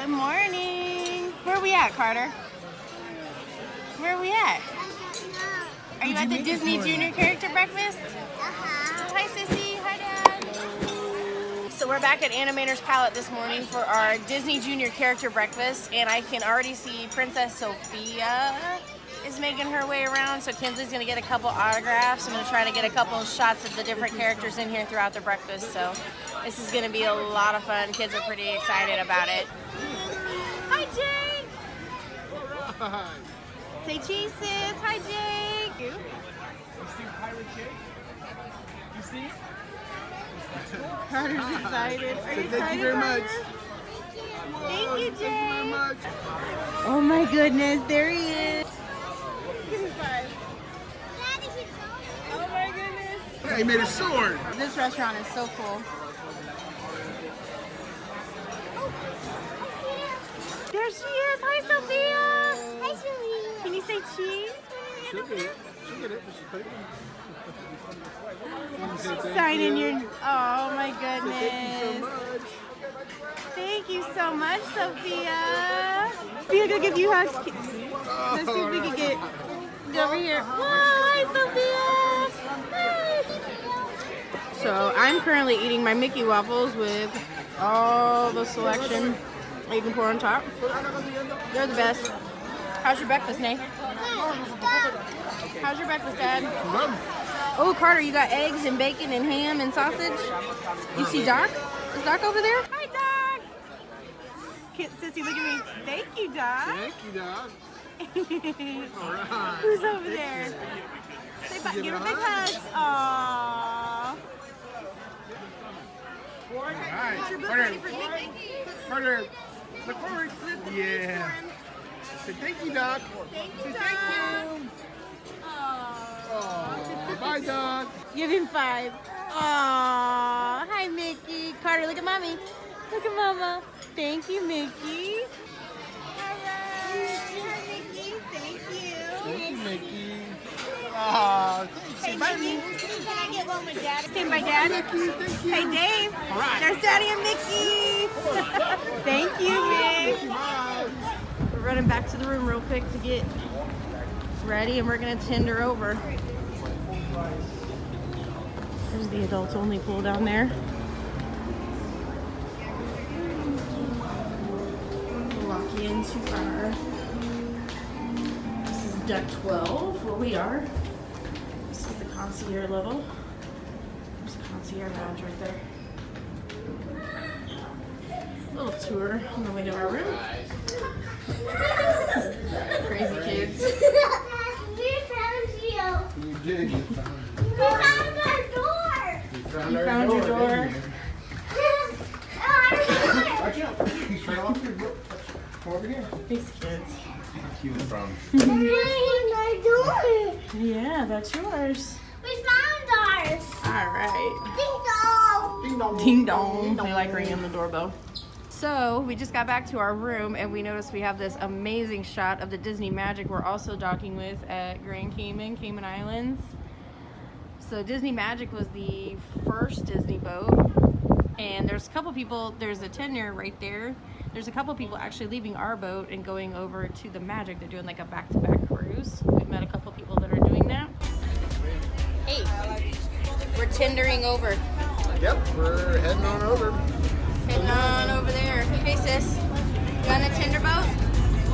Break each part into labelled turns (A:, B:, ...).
A: Good morning. Where are we at, Carter? Where are we at? Are you at the Disney Junior Character Breakfast? Hi, Sissy. Hi, Dad. So we're back at Animators Palate this morning for our Disney Junior Character Breakfast, and I can already see Princess Sophia is making her way around. So Kinsley's gonna get a couple autographs. I'm gonna try to get a couple shots of the different characters in here throughout the breakfast. So this is gonna be a lot of fun. Kids are pretty excited about it. Hi, Jake.
B: All right.
A: Say cheese, sis. Hi, Jake.
B: You see Pirate Jake? You see?
A: Carter's excited. Are you excited,
B: Thank you very much.
A: Thank you, Jake.
B: Thank you very much.
A: Oh my goodness, there he is. Give me 5. Oh my goodness.
B: Yeah, he made a sword.
A: This restaurant is so cool. There she is. Hi, Sophia. Hi, Sophia. Can you say cheese?
B: She'll get it. She'll get it.
A: Sign in your. Oh my
B: Thank you so
A: goodness.
B: much.
A: Thank you so much, Sophia. Sophia, gonna give you hugs. Let's see if we can get over here. Whoa, hi, Sophia. Hi. So I'm currently eating my Mickey waffles with all the selection that you can pour on top. They're the best. How's your breakfast, Nate? How's your breakfast, Dad? Oh, Carter, you got eggs and bacon and ham and sausage. You see Doc? Is Doc over there? Hi, Doc. Sissy, look at me. Thank you, Doc.
B: Thank you, Doc. All right.
A: Who's over there? Say bye. Give her a big hug. Aww.
B: All right.
A: Is your book ready for me?
B: Carter, look forward. Yeah. Say thank you, Doc.
A: Thank you,
B: Say
A: Doc.
B: thank you.
A: Aww.
B: Bye, Doc.
A: Give him 5. Aww. Hi, Mickey. Carter, look at Mommy. Look at Mama. Thank you, Mickey. All right. Hi, Mickey. Thank you.
B: Thank you, Mickey. Aw,
A: Hey,
B: say bye,
A: Mickey.
B: Mickey.
A: Can I get one with Dad? Say bye, Dad.
B: Mickey, thank you.
A: Hey, Dave.
B: All right.
A: There's Daddy and Mickey. Thank you, Mick.
B: Bye.
A: We're running back to the room real quick to get ready, and we're gonna tender over. There's the adults only pool down there. We'll walk into our, this is deck 12 where we are. This is the concierge level. There's the concierge lounge right there. Little tour on the way to our room. Crazy kids.
C: We found you.
B: You did. You found
C: We found our door.
A: You found your door.
C: Our
B: Watch out. He's trying to lock your door. Come over here.
A: These kids.
B: Cute from.
C: door. Our door.
A: Yeah, that's yours.
C: We found ours.
A: All right.
C: Ding dong.
B: Ding dong.
A: Ding dong. They like ringing the doorbell. So we just got back to our room and we noticed we have this amazing shot of the Disney Magic we're also docking with at Grand Cayman, Cayman Islands. So Disney Magic was the first Disney boat, and there's a couple people, there's a tender right there. There's a couple people actually leaving our boat and going over to the Magic. They're doing like a back-to-back cruise. We've met a couple people that are doing that. Hey, we're tendering over.
B: Yep, we're heading on over.
A: Heading on over there. Hey sis, you on a tender boat?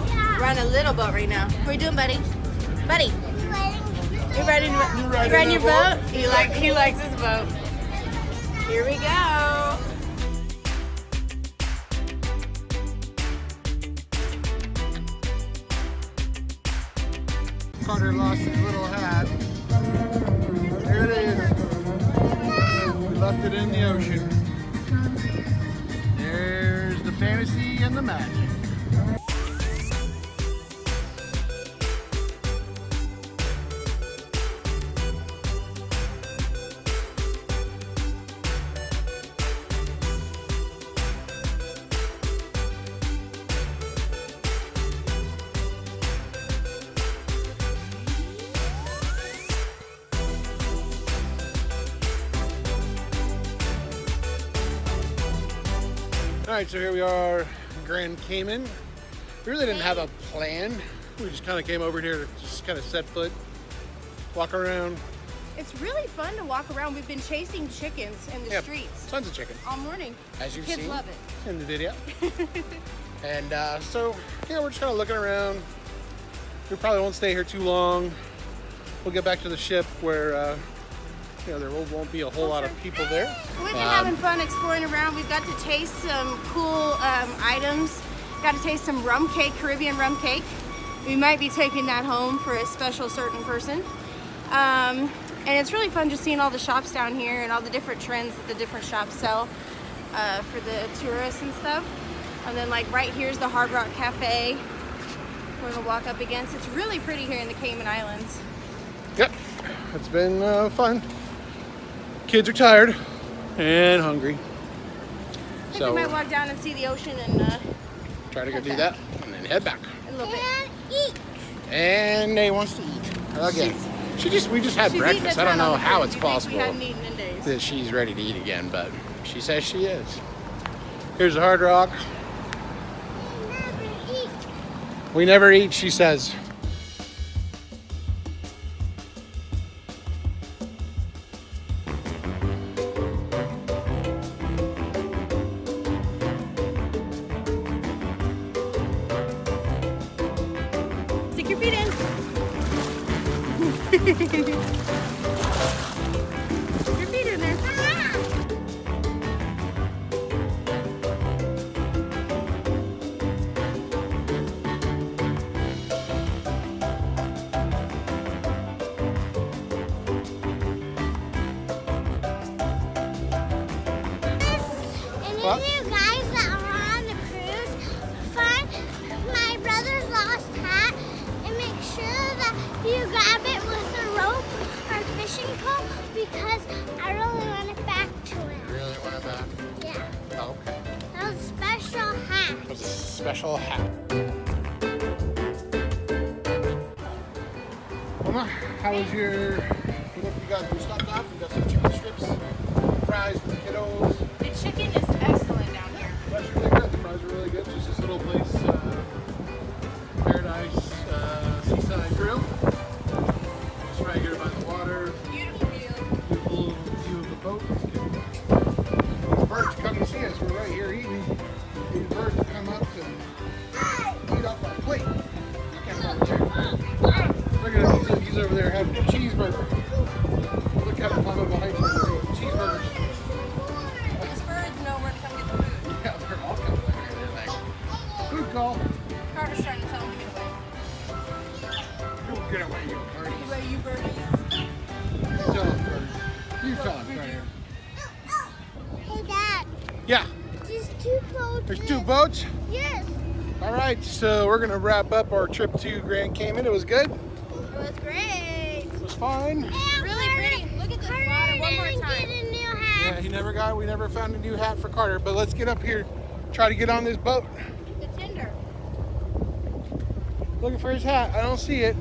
C: Yeah.
A: We're on a little boat right now. What are you doing, buddy? Buddy, you riding your boat? He likes his boat. Here we go.
B: Carter lost his little hat. There it is. We left it in the ocean. There's the fantasy and the magic. All right, so here we are Grand Cayman. We really didn't have a plan. We just kind of came over here to just kind of set foot, walk around.
A: It's really fun to walk around. We've been chasing chickens in the streets
B: Tons of chickens.
A: all morning.
B: As you've
A: Kids
B: seen
A: love it.
B: in the video. And so, yeah, we're just kind of looking around. We probably won't stay here too long. We'll get back to the ship where, you know, there won't be a whole lot of people there.
A: We've been having fun exploring around. We've got to taste some cool items. Got to taste some rum cake, Caribbean rum cake. We might be taking that home for a special certain person. And it's really fun just seeing all the shops down here and all the different trends that the different shops sell for the tourists and stuff. And then like right here's the Hard Rock Cafe we're gonna walk up against. It's really pretty here in the Cayman Islands.
B: Yep, it's been fun. Kids are tired and hungry.
A: I think we might walk down and see the ocean and
B: try to go do that and then head back.
A: a little bit.
C: And eat.
B: And Nay wants to eat again. We just had breakfast. I don't know how it's possible
A: We hadn't eaten in days.
B: that she's ready to eat again, but she says she is. Here's the Hard Rock.
C: Never eat.
B: We never eat, she says.
A: Stick your feet in. Your feet in there.
C: And if you guys that are on the cruise, find my brother's lost hat and make sure that you grab it with a rope or fishing pole because I really want it back to him.
B: Really want it back?
C: Yeah.
B: Okay.
C: That was a special hat.
B: It was a special hat. Mama, how was your... What you got? We stopped off. We got some chicken strips, fries for the kiddos.
A: The chicken is excellent down here.
B: Fries are really good. The fries are really good. Just this little place, Paradise Seaside Grill. Just right here by the water.
A: Beautiful view.
B: Beautiful view of the boat. These birds come to see us. We're right here eating. These birds come up to eat off our plate. Look at him. He's over there having a cheeseburger. Look at him coming behind you. Cheeseburgers.
A: These birds know where to come get the food.
B: Yeah, they're all coming over here. They're like, food call.
A: Carter's trying to tell them to get away.
B: Don't get away, you birdies.
A: Get away, you birdies.
B: Tell them, bird. You tell them right here.
C: Hey, Dad.
B: Yeah,
C: There's two boats.
B: there's two boats.
C: Yes.
B: All right, so we're gonna wrap up our trip to Grand Cayman. It was good.
A: It was great.
B: It was fun.
A: Really pretty. Look at this water one more time.
C: Get a new hat.
B: Yeah, we never found a new hat for Carter. But let's get up here, try to get on this boat.
A: The tender.
B: Looking for his hat. I don't see it.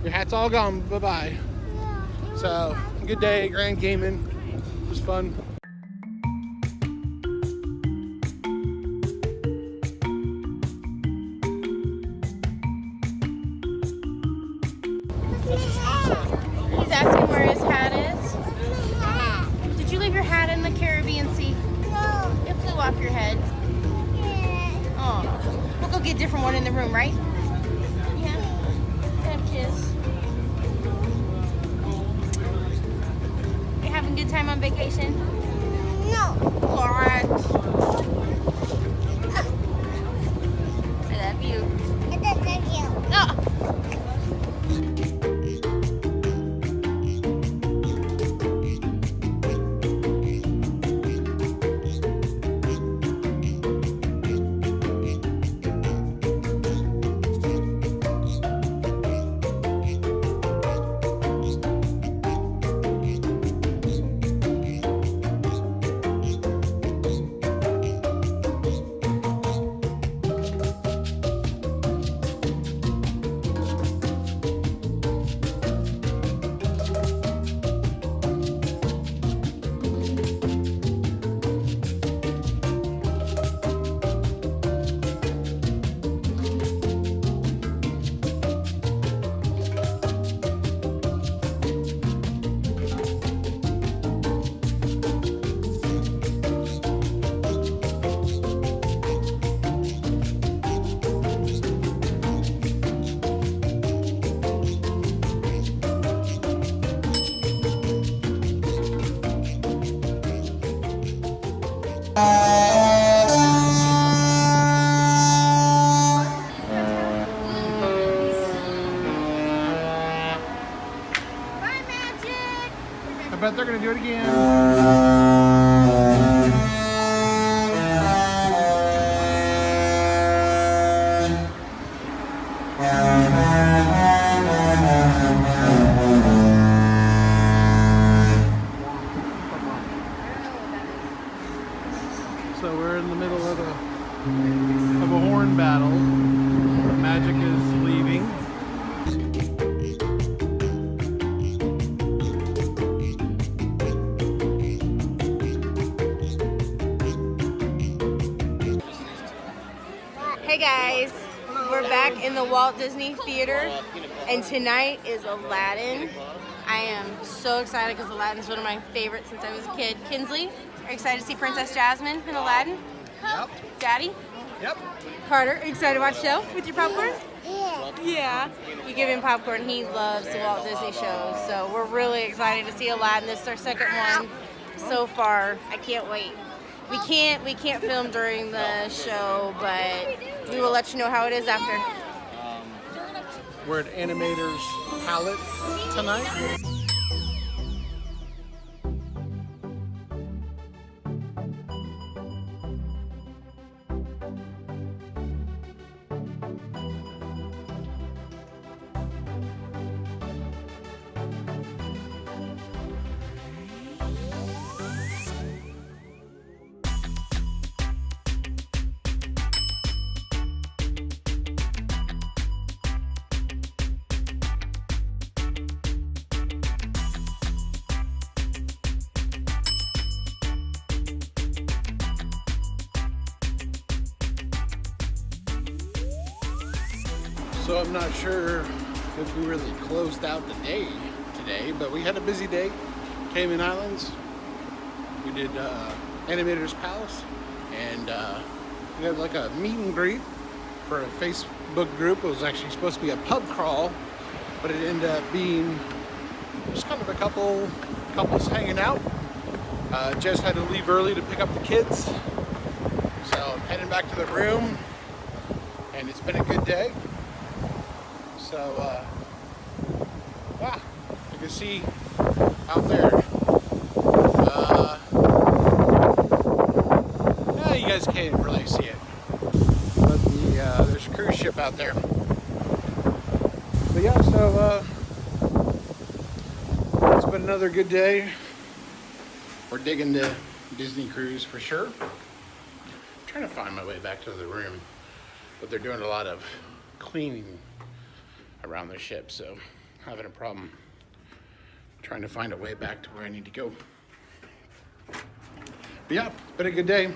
B: Your hat's all gone. Bye-bye.
C: Yeah, it was
B: So,
C: fun.
B: good day, Grand Cayman. It was fun.
A: He's asking where his hat is.
C: Hat.
A: Did you leave your hat in the Caribbean Sea?
C: No.
A: It flew off your head.
C: Yeah.
A: Oh, we'll go get a different one in the room, right? Yeah. Have a kiss. You having a good time on vacation?
C: No.
A: What? I love you.
C: I don't like you.
A: No.
B: bet they're gonna do it again. So we're in the middle of a horn battle. The magic is leaving.
A: Hey guys, we're back in the Walt Disney Theater, and tonight is Aladdin. I am so excited because Aladdin is one of my favorites since I was a kid. Kinsley, are you excited to see Princess Jasmine in Aladdin?
B: Yep.
A: Daddy?
B: Yep.
A: Carter, excited to watch the show with your popcorn?
C: Yeah.
A: Yeah. You give him popcorn, he loves the Walt Disney shows, so we're really excited to see Aladdin. This is our second one so far. I can't wait. We can't film during the show, but we will let you know how it is after.
B: We're at Animators Palate tonight. So I'm not sure if we really closed out the day today, but we had a busy day. Cayman Islands. We did Animators Palace, and we had like a meet and greet for a Facebook group. It was actually supposed to be a pub crawl, but it ended up being just kind of a couples hanging out. Jess had to leave early to pick up the kids, so I'm heading back to the room, and it's been a good day. So, wow, you can see out there. Yeah, you guys can't really see it, but there's a cruise ship out there. But yeah, so it's been another good day. We're digging the Disney cruise for sure. I'm trying to find my way back to the room, but they're doing a lot of cleaning around the ship, so having a problem trying to find a way back to where I need to go. But yeah, it's been a good day.